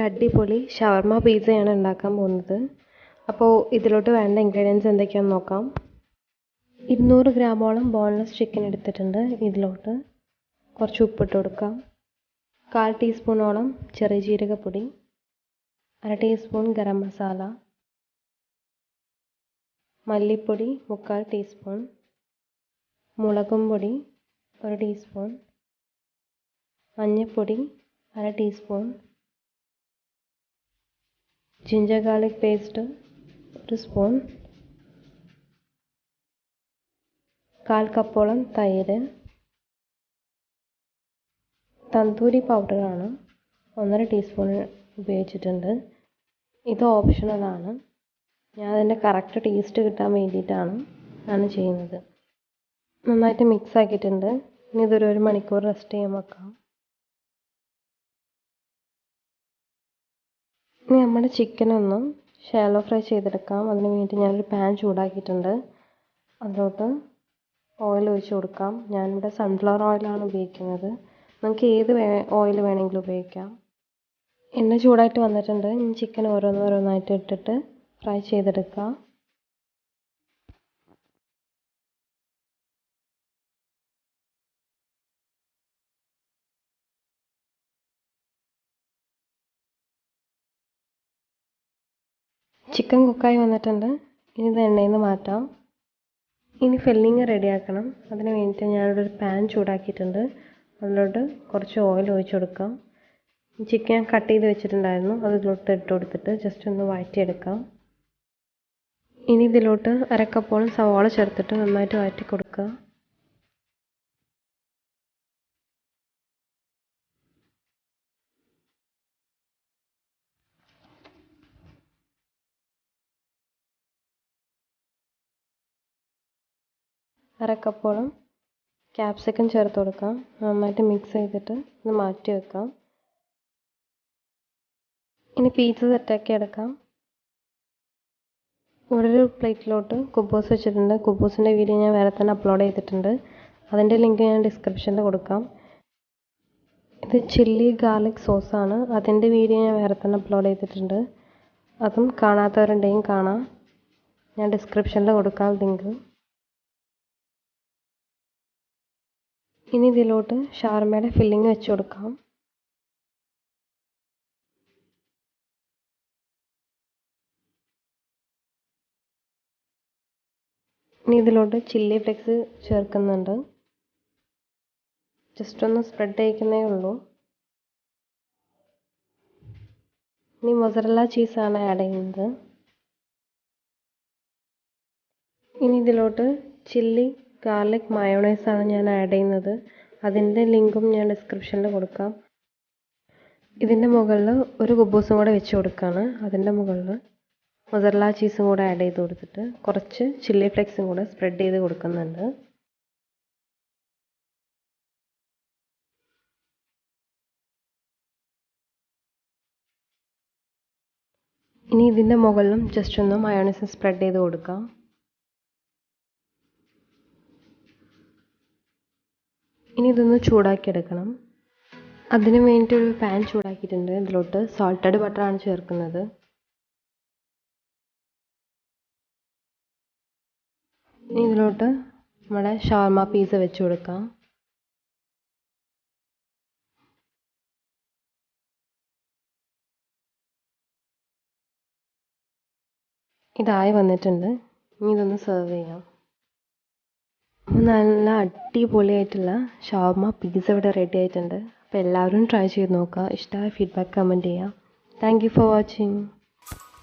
അടിപൊളി ഷവർമ പിസ്സയാണ് ഉണ്ടാക്കാൻ പോകുന്നത്. അപ്പോൾ ഇതിലോട്ട് വേണ്ട ഇൻഗ്രീഡിയൻസ് എന്തൊക്കെയാണെന്ന് നോക്കാം. 200 ഗ്രാമോളം ബോൺലെസ് ചിക്കൻ എടുത്തിട്ടുണ്ട്. ഇതിലോട്ട് കുറച്ച് ഉപ്പിട്ട് കൊടുക്കാം. 1/4 ടീസ്പൂണോളം ചെറിയ ജീരകപ്പൊടി, 1/2 ടീസ്പൂൺ ഗരം മസാല, മല്ലിപ്പൊടി 3/4 ടീസ്പൂൺ, മുളകും പൊടി 1 ടീസ്പൂൺ, മഞ്ഞൾപ്പൊടി 1/2 teaspoon, ginger garlic paste 1 spoon, 1/4 കപ്പോളം തൈര്, തന്തൂരി പൗഡറാണ് 1.5 ടീസ്പൂൺ ഉപയോഗിച്ചിട്ടുണ്ട്. ഇത് ഓപ്ഷണലാണ്. ഞാൻ അതിൻ്റെ കറക്റ്റ് ടേസ്റ്റ് കിട്ടാൻ വേണ്ടിയിട്ടാണ് ചെയ്യുന്നത്. നന്നായിട്ട് മിക്സ് ആക്കിയിട്ടുണ്ട്. ഇനി ഇതൊരു 1 മണിക്കൂർ റെസ്റ്റ് ചെയ്യാൻ വെക്കാം. ഇനി നമ്മുടെ ചിക്കനൊന്ന് ഷാലോ ഫ്രൈ ചെയ്തെടുക്കാം. അതിന് വേണ്ടി ഞാനൊരു പാൻ ചൂടാക്കിയിട്ടുണ്ട്. അതിലോട്ട് ഓയിൽ ഒഴിച്ച് കൊടുക്കാം. ഞാനിവിടെ സൺഫ്ലവർ ഓയിലാണ് ഉപയോഗിക്കുന്നത്. നിങ്ങൾക്ക് ഏത് ഓയിൽ വേണമെങ്കിലും ഉപയോഗിക്കാം. എണ്ണ ചൂടായിട്ട് വന്നിട്ടുണ്ട്. ഇനി ചിക്കൻ ഓരോന്നായിട്ട് ഇട്ടിട്ട് ഫ്രൈ ചെയ്തെടുക്കാം. ചിക്കൻ കുക്കായി വന്നിട്ടുണ്ട്. ഇനി ഇത് എണ്ണയിൽ നിന്ന് മാറ്റാം. ഇനി ഫില്ലിങ് റെഡിയാക്കണം. അതിന് വേണ്ടിയിട്ട് ഞാനിവിടെ ഒരു പാൻ ചൂടാക്കിയിട്ടുണ്ട്. അതിലോട്ട് കുറച്ച് ഓയിൽ ഒഴിച്ച് കൊടുക്കാം. ചിക്കൻ കട്ട് ചെയ്ത് വെച്ചിട്ടുണ്ടായിരുന്നു. അതിലോട്ട് ഇട്ട് കൊടുത്തിട്ട് ജസ്റ്റ് ഒന്ന് വഴറ്റിയെടുക്കാം. ഇനി ഇതിലോട്ട് 1/2 കപ്പോളം സവാള ചേർത്തിട്ട് നന്നായിട്ട് വഴറ്റി കൊടുക്കുക. അര കപ്പോളം ക്യാപ്സിക്കം ചേർത്ത് കൊടുക്കാം. നന്നായിട്ട് മിക്സ് ചെയ്തിട്ട് ഇത് മാറ്റി വെക്കാം. ഇനി പീസ് സെറ്റാക്കി എടുക്കാം. ഒരു പ്ലേറ്റിലോട്ട് കുബൂസ് വെച്ചിട്ടുണ്ട്. കുബൂസിൻ്റെ വീഡിയോ ഞാൻ വേറെ തന്നെ അപ്ലോഡ് ചെയ്തിട്ടുണ്ട്. അതിൻ്റെ ലിങ്ക് ഞാൻ ഡിസ്ക്രിപ്ഷനിൽ കൊടുക്കാം. ഇത് ചില്ലി ഗാർലിക് സോസാണ്. അതിൻ്റെ വീഡിയോ ഞാൻ വേറെ തന്നെ അപ്ലോഡ് ചെയ്തിട്ടുണ്ട്. അതും കാണാത്തവരുണ്ടെങ്കിൽ കാണാം. ഞാൻ ഡിസ്ക്രിപ്ഷനിൽ കൊടുക്കാം ലിങ്ക്. ഇനി ഇതിലോട്ട് ഷവർമയുടെ ഫില്ലിങ് വെച്ച് കൊടുക്കാം. ഇനി ഇതിലോട്ട് ചില്ലി ഫ്ലേക്സ് ചേർക്കുന്നുണ്ട്. ജസ്റ്റ് ഒന്ന് സ്പ്രെഡ് ചെയ്യിക്കുന്നേ ഉള്ളൂ. ഇനി മൊസറല്ല ചീസാണ് ആഡ് ചെയ്യുന്നത്. ഇനി ഇതിലോട്ട് ചില്ലി ഗാർലിക് മയോണൈസാണ് ഞാൻ ആഡ് ചെയ്യുന്നത്. അതിൻ്റെ ലിങ്കും ഞാൻ ഡിസ്ക്രിപ്ഷനിൽ കൊടുക്കാം. ഇതിൻ്റെ മുകളിൽ ഒരു കുബൂസും കൂടെ വെച്ച് കൊടുക്കുകയാണ്. അതിൻ്റെ മുകളിൽ മൊസറല്ല ചീസും കൂടെ ആഡ് ചെയ്ത് കൊടുത്തിട്ട് കുറച്ച് ചില്ലി ഫ്ലേക്സും കൂടെ സ്പ്രെഡ് ചെയ്ത് കൊടുക്കുന്നുണ്ട്. ഇനി ഇതിൻ്റെ മുകളിലും ജസ്റ്റ് ഒന്ന് മയോണൈസ് സ്പ്രെഡ് ചെയ്ത് കൊടുക്കാം. ഇനി ഇതൊന്ന് ചൂടാക്കി എടുക്കണം. അതിന് വേണ്ടിയിട്ട് ഒരു പാൻ ചൂടാക്കിയിട്ടുണ്ട്. ഇതിലോട്ട് സോൾട്ടഡ് ബട്ടറാണ് ചേർക്കുന്നത്. ഇനി ഇതിലോട്ട് നമ്മുടെ ഷവർമ പിസ്സ വെച്ച് കൊടുക്കാം. ഇതായി വന്നിട്ടുണ്ട്. ഇനി ഇതൊന്ന് സെർവ് ചെയ്യാം. നല്ല അടിപൊളിയായിട്ടുള്ള ഷവർമ പിസ്സ ഇവിടെ റെഡി ആയിട്ടുണ്ട്. അപ്പോൾ എല്ലാവരും ട്രൈ ചെയ്ത് നോക്കുക. ഇഷ്ടമായ ഫീഡ്ബാക്ക് കമൻറ്റ് ചെയ്യുക. Thank you for watching.